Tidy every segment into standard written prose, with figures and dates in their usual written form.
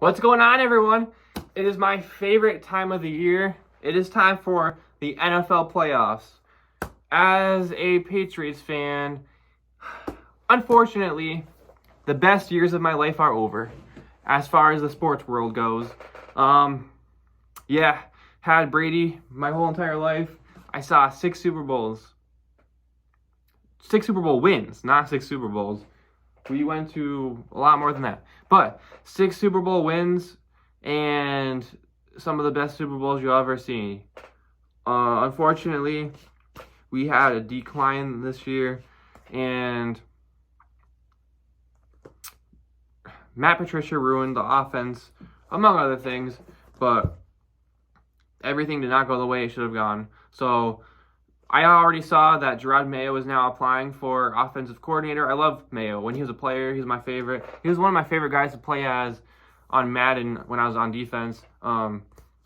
What's going on, everyone? It is my favorite time of the year. It is time for the NFL playoffs. As a Patriots fan, unfortunately, the best years of my life are over as far as the sports world goes. Had Brady my whole entire life. I saw 6 Super Bowls. 6 Super Bowl wins, not 6 Super Bowls. We went to a lot more than that. But 6 Super Bowl wins and some of the best Super Bowls you'll ever see. Unfortunately, we had a decline this year, and Matt Patricia ruined the offense, among other things, but everything did not go the way it should have gone. So I already saw that Gerard Mayo is now applying for offensive coordinator. I love Mayo. When he was a player, he's my favorite. He was one of my favorite guys to play as on Madden when I was on defense. But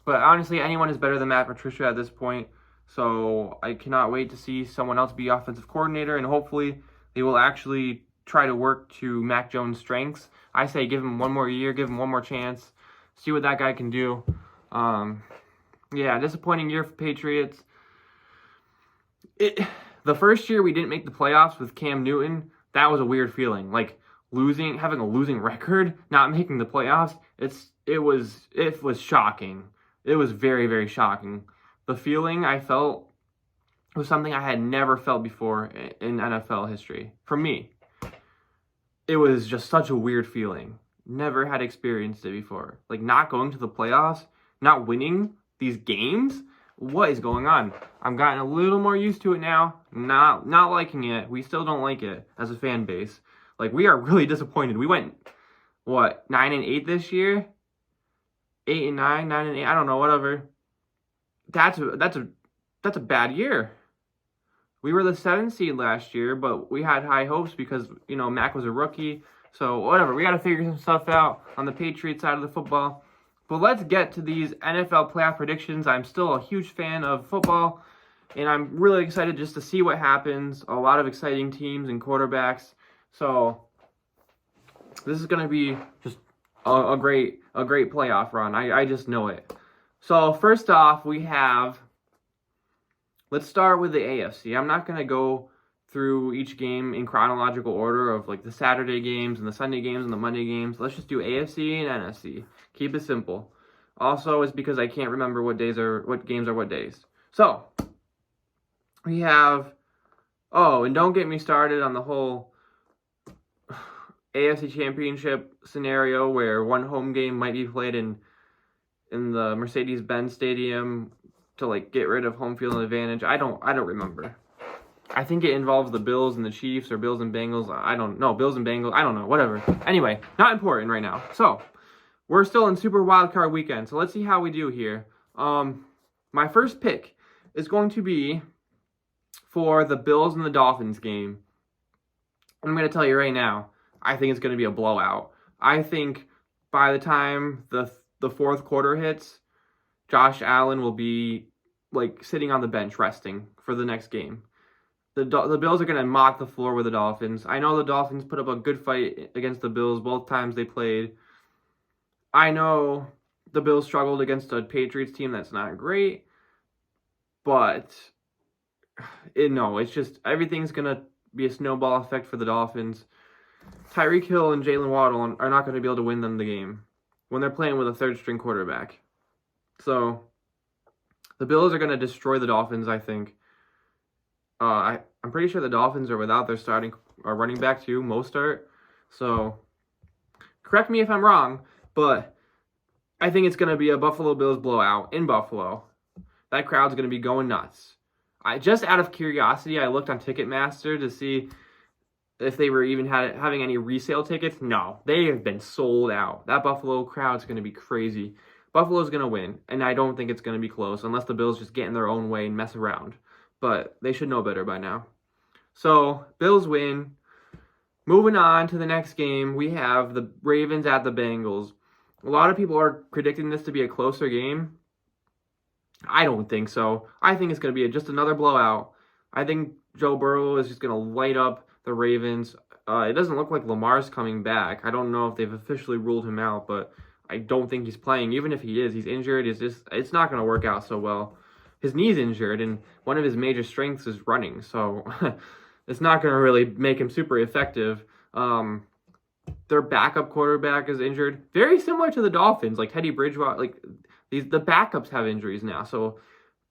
honestly, anyone is better than Matt Patricia at this point. So I cannot wait to see someone else be offensive coordinator, and hopefully they will actually try to work to Mac Jones' strengths. I say give him one more year, give him one more chance, see what that guy can do. Disappointing year for Patriots. The first year we didn't make the playoffs with Cam Newton, that was a weird feeling. Like having a losing record, not making the playoffs, it was shocking. It was very, very shocking. The feeling I felt was something I had never felt before in NFL history. For me, it was just such a weird feeling. Never had experienced it before. Like not going to the playoffs, not winning these games. What is going on? I'm gotten a little more used to it now. Not liking it. We still don't like it as a fan base. Like we are really disappointed. We went 9-8 this year? 8-9, 9-8. I don't know, whatever. That's a bad year. We were the 7th seed last year, but we had high hopes because Mac was a rookie. So whatever. We got to figure some stuff out on the Patriots side of the football. But let's get to these NFL playoff predictions. I'm still a huge fan of football, and I'm really excited just to see what happens. A lot of exciting teams and quarterbacks. So this is going to be just a great playoff run. I just know it. So first off, let's start with the AFC. I'm not going to go through each game in chronological order of like the Saturday games and the Sunday games and the Monday games. Let's just do AFC and NFC. Keep it simple. Also, it's because I can't remember what games are what days. So, we have, and don't get me started on the whole AFC Championship scenario where one home game might be played in the Mercedes-Benz Stadium to like get rid of home field advantage. I don't remember. I think it involves the Bills and the Chiefs or Bills and Bengals. I don't know. Bills and Bengals. I don't know. Whatever. Anyway, not important right now. So, we're still in Super Wildcard Weekend. So, let's see how we do here. My first pick is going to be for the Bills and the Dolphins game. I'm going to tell you right now, I think it's going to be a blowout. I think by the time the fourth quarter hits, Josh Allen will be like sitting on the bench resting for the next game. The Bills are going to mop the floor with the Dolphins. I know the Dolphins put up a good fight against the Bills both times they played. I know the Bills struggled against a Patriots team that's not great. But, it's just everything's going to be a snowball effect for the Dolphins. Tyreek Hill and Jalen Waddle are not going to be able to win them the game when they're playing with a third-string quarterback. So, the Bills are going to destroy the Dolphins, I think. I'm pretty sure the Dolphins are without their running back too, Mostert. So, correct me if I'm wrong, but I think it's going to be a Buffalo Bills blowout in Buffalo. That crowd's going to be going nuts. Just out of curiosity, I looked on Ticketmaster to see if they were even having any resale tickets. No, they have been sold out. That Buffalo crowd's going to be crazy. Buffalo's going to win, and I don't think it's going to be close unless the Bills just get in their own way and mess around. But they should know better by now. So, Bills win. Moving on to the next game, we have the Ravens at the Bengals. A lot of people are predicting this to be a closer game. I don't think so. I think it's going to be just another blowout. I think Joe Burrow is just going to light up the Ravens. It doesn't look like Lamar's coming back. I don't know if they've officially ruled him out, but I don't think he's playing. Even if he is, he's injured. It's not going to work out so well. His knee's injured, and one of his major strengths is running, so it's not going to really make him super effective. Their backup quarterback is injured, very similar to the Dolphins, like Teddy Bridgewater. Like the backups have injuries now, so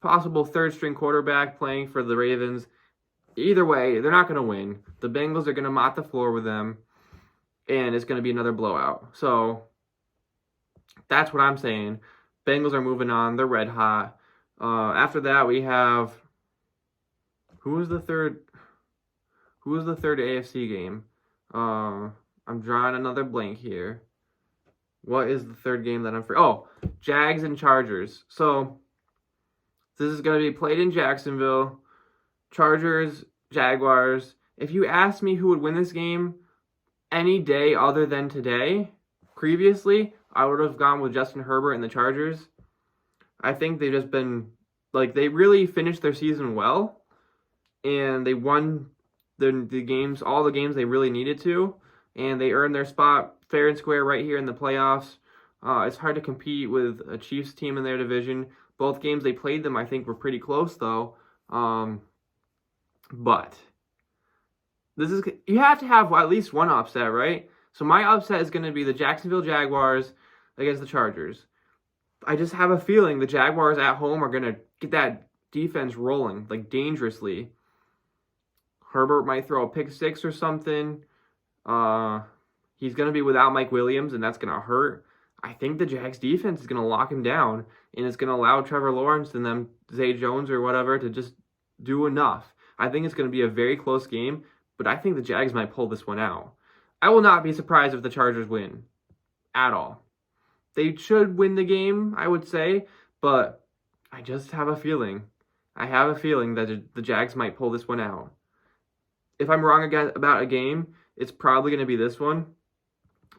possible third string quarterback playing for the Ravens. Either way, they're not going to win. The Bengals are going to mop the floor with them, and it's going to be another blowout. So that's what I'm saying. Bengals are moving on. They're red hot. After that, we have who was the third AFC game? I'm drawing another blank here. What is the third game that I'm free? Oh, Jags and Chargers. So this is going to be played in Jacksonville. Chargers, Jaguars. If you asked me who would win this game any day other than today, previously, I would have gone with Justin Herbert and the Chargers. I think they've just been, they really finished their season well, and they won the games, all the games they really needed to, and they earned their spot fair and square right here in the playoffs. It's hard to compete with a Chiefs team in their division. Both games they played them, I think, were pretty close, though. But you have to have at least one upset, right? So my upset is going to be the Jacksonville Jaguars against the Chargers. I just have a feeling the Jaguars at home are going to get that defense rolling, dangerously. Herbert might throw a pick six or something. He's going to be without Mike Williams, and that's going to hurt. I think the Jags defense is going to lock him down, and it's going to allow Trevor Lawrence and them, Zay Jones or whatever, to just do enough. I think it's going to be a very close game, but I think the Jags might pull this one out. I will not be surprised if the Chargers win at all. They should win the game, I would say, but I just have a feeling. I have a feeling that the Jags might pull this one out. If I'm wrong again about a game, it's probably going to be this one.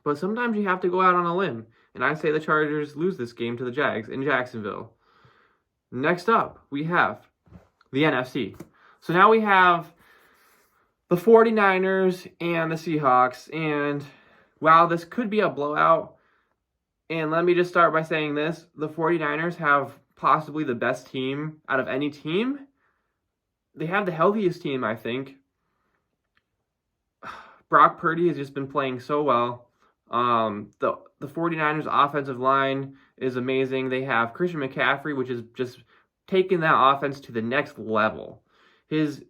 But sometimes you have to go out on a limb. And I say the Chargers lose this game to the Jags in Jacksonville. Next up, we have the NFC. So now we have the 49ers and the Seahawks. And while this could be a blowout, and let me just start by saying this, the 49ers have possibly the best team out of any team. They have the healthiest team, I think. Brock Purdy has just been playing so well. The 49ers offensive line is amazing. They have Christian McCaffrey, which is just taking that offense to the next level. His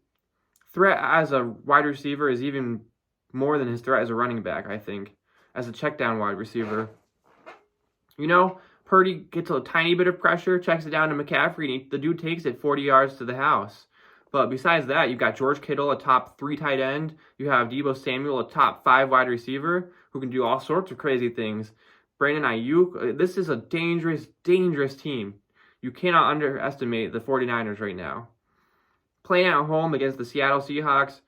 threat as a wide receiver is even more than his threat as a running back, I think, as a check down wide receiver. Purdy gets a tiny bit of pressure, checks it down to McCaffrey, and the dude takes it 40 yards to the house. But besides that, you've got George Kittle, a top 3 tight end. You have Deebo Samuel, a top 5 wide receiver who can do all sorts of crazy things. Brandon Ayuk, this is a dangerous, dangerous team. You cannot underestimate the 49ers right now. Playing at home against the Seattle Seahawks,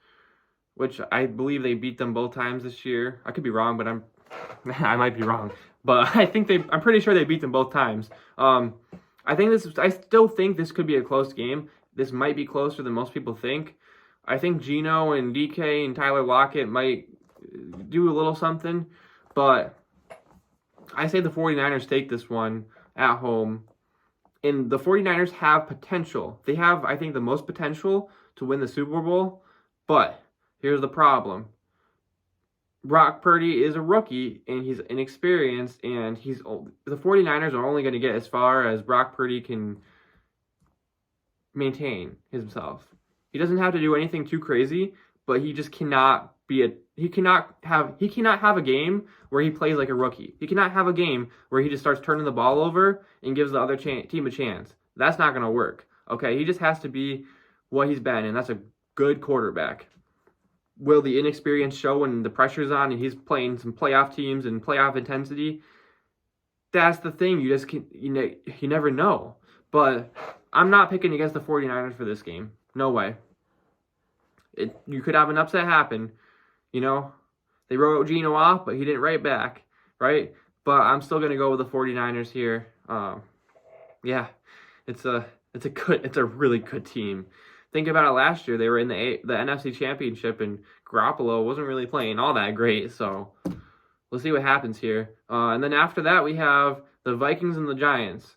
which I believe they beat them both times this year. I could be wrong, but I might be wrong. But I'm pretty sure they beat them both times. I still think this could be a close game. This might be closer than most people think. I think Geno and DK and Tyler Lockett might do a little something. But I say the 49ers take this one at home. And the 49ers have potential. They have, I think, the most potential to win the Super Bowl. But here's the problem. Brock Purdy is a rookie, and he's inexperienced, and the 49ers are only going to get as far as Brock Purdy can maintain himself. He doesn't have to do anything too crazy, but he just cannot have a game where he plays like a rookie. He cannot have a game where he just starts turning the ball over and gives the other team a chance. That's not going to work. Okay, he just has to be what he's been, and that's a good quarterback. Will the inexperience show when the pressure's on and he's playing some playoff teams and playoff intensity? That's the thing. You never know. But I'm not picking against the 49ers for this game. No way. You could have an upset happen. They wrote Geno off, but he didn't write back, right? But I'm still going to go with the 49ers here. Yeah, it's a really good team. Think about it last year. They were in the NFC Championship, and Garoppolo wasn't really playing all that great. So We'll see what happens here. And then after that, we have the Vikings and the Giants.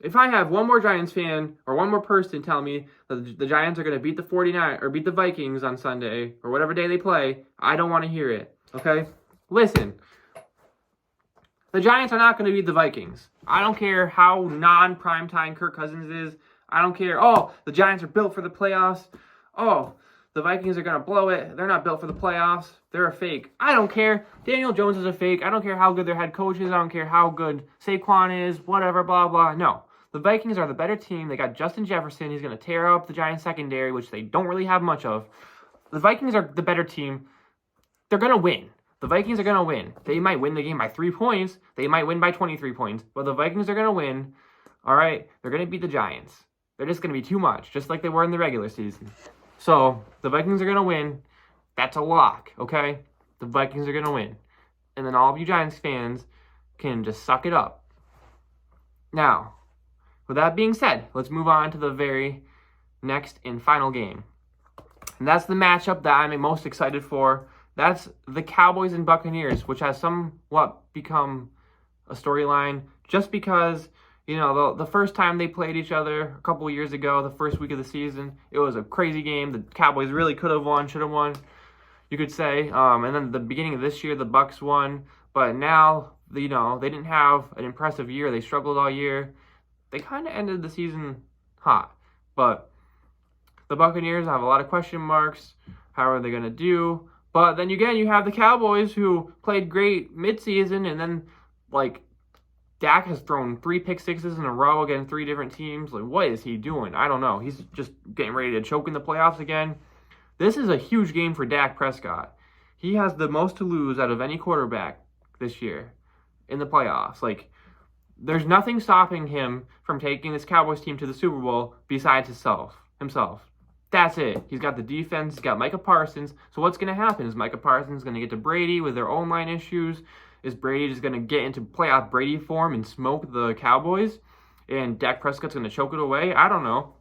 If I have one more Giants fan or one more person tell me that the Giants are going to beat the 49 or beat the Vikings on Sunday or whatever day they play, I don't want to hear it. Okay? Listen. The Giants are not going to beat the Vikings. I don't care how non-primetime Kirk Cousins is. I don't care. Oh, the Giants are built for the playoffs. Oh, the Vikings are going to blow it. They're not built for the playoffs. They're a fake. I don't care. Daniel Jones is a fake. I don't care how good their head coach is. I don't care how good Saquon is, whatever, blah, blah. No. The Vikings are the better team. They got Justin Jefferson. He's going to tear up the Giants secondary, which they don't really have much of. The Vikings are the better team. They're going to win. The Vikings are going to win. They might win the game by 3 points. They might win by 23 points. But the Vikings are going to win. All right? They're going to beat the Giants. They're just going to be too much, just like they were in the regular season. So, the Vikings are going to win. That's a lock, okay? The Vikings are going to win. And then all of you Giants fans can just suck it up. Now, with that being said, let's move on to the very next and final game. And that's the matchup that I'm most excited for. That's the Cowboys and Buccaneers, which has somewhat become a storyline just because, you know, the first time they played each other a couple of years ago, the first week of the season, it was a crazy game. The Cowboys really could have won, should have won, you could say. And then the beginning of this year, the Bucs won. But now, you know, they didn't have an impressive year. They struggled all year. They kind of ended the season hot. But the Buccaneers have a lot of question marks. How are they going to do? But then again, you have the Cowboys who played great midseason, and then, like, Dak has thrown 3 pick sixes in a row against 3 different teams. Like, what is he doing? I don't know. He's just getting ready to choke in the playoffs again. This is a huge game for Dak Prescott. He has the most to lose out of any quarterback this year in the playoffs. Like, there's nothing stopping him from taking this Cowboys team to the Super Bowl besides himself. That's it. He's got the defense. He's got Micah Parsons. So what's going to happen? Is Micah Parsons going to get to Brady with their own line issues? Is Brady just going to get into playoff Brady form and smoke the Cowboys? And Dak Prescott's going to choke it away? I don't know.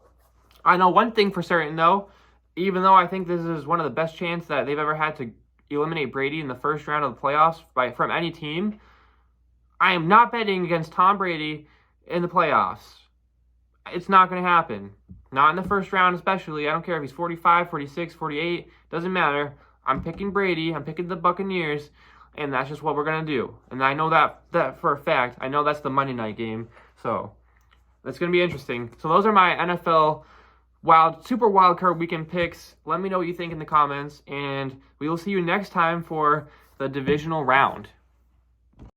I know one thing for certain, though. Even though I think this is one of the best chances that they've ever had to eliminate Brady in the first round of the playoffs from any team, I am not betting against Tom Brady in the playoffs. It's not going to happen. Not in the first round especially. I don't care if he's 45, 46, 48. Doesn't matter. I'm picking Brady. I'm picking the Buccaneers. And that's just what we're going to do. And I know that for a fact. I know that's the Monday night game. So, that's going to be interesting. So, those are my NFL Super Wild Card Weekend picks. Let me know what you think in the comments. And we will see you next time for the divisional round.